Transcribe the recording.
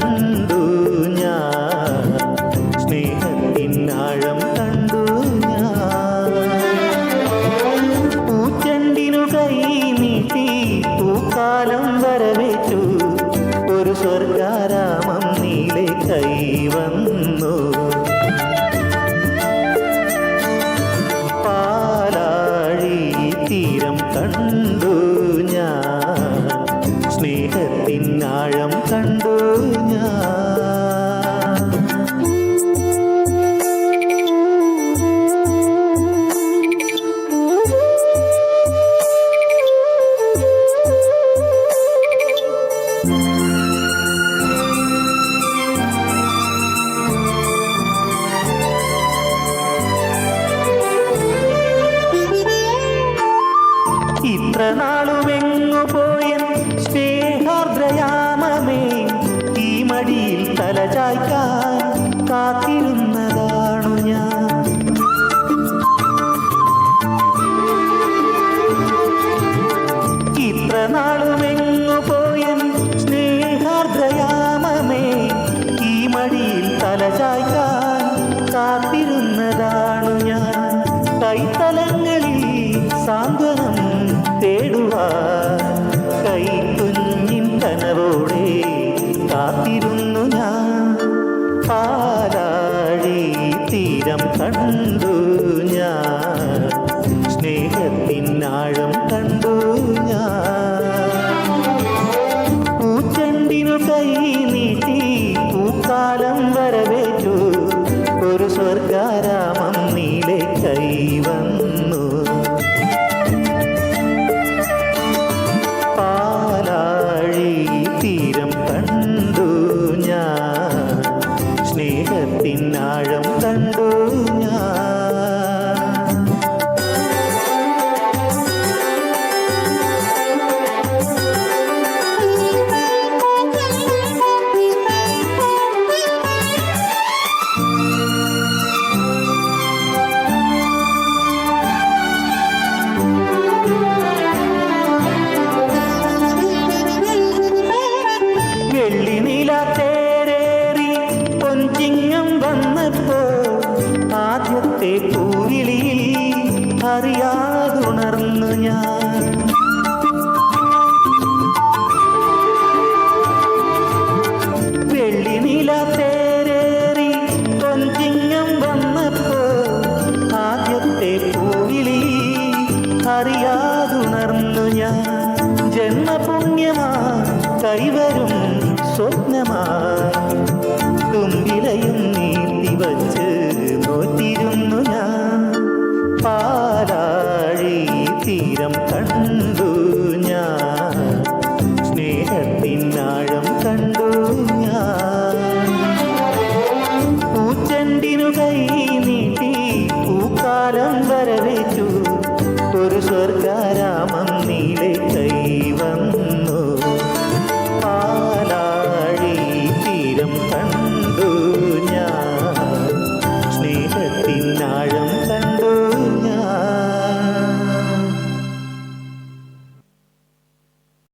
കണ്ടു ഞാൻ, സ്നേഹത്തിനാഴം കണ്ടു ഞാൻ. പൂച്ചെണ്ടിനു കൈ നീട്ടി പൂക്കാലം വരവേറ്റു, ഒരു സ്വർഗാരാമം നീളെ കൈവന്നു. പാലാഴി തീരം കണ്ടു ഞാൻ, സ്നേഹത്തിനാഴം കണ്ടു ഞാൻ. ഇത്ര നാളുമെങ്ങു പോയൻ സ്നേഹാർദ്രയാമമേ, ഈ മടിയിൽ തലചായ്ക്കാൻ കാത്തിരുന്നതാണു ഞാൻ. ഇത്ര നാളുമെങ്ങു പോയൻ സ്നേഹാർദ്രയാമമേ, ഈ മടിയിൽ തലചായ്ക്കാൻ കാത്തിരുന്നതാണു ഞാൻ. കൈത്തലങ്ങളിൽ സാന്ത്വനം തേടുവാൻ കൈക്കുഞ്ഞിൻ കനവോടെ കാത്തിരുന്നു ഞാൻ. പാലാഴി തീരം കണ്ടു ഞാൻ, സ്നേഹത്തിനാഴം കണ്ടു ഞാൻ. പൂച്ചെണ്ടിനു കൈ നീട്ടി പൂക്കാലം വരവേറ്റു, ഒരു സ്വർഗാരാമം നീളെ കൈവന്നു. പാലാഴി തീരം കണ്ടു ഞാൻ, സ്നേഹത്തിനാഴം കണ്ടു ഞാൻ. വെള്ളിനിലാത്തേരേറി പൊൻചിങ്ങം വന്നപ്പോ, ആദ്യത്തെ പൂവിളിയിൽ അറിയാതുണർന്നു ഞാൻ. വെള്ളിനിലാത്തേരേറി പൊൻചിങ്ങം വന്നപ്പോ, ആദ്യത്തെ പൂവിളിയിൽ അറിയാതുണർന്നു ഞാൻ. ജന്മപുണ്യമാ കൈവരും സ്വപ്നമാ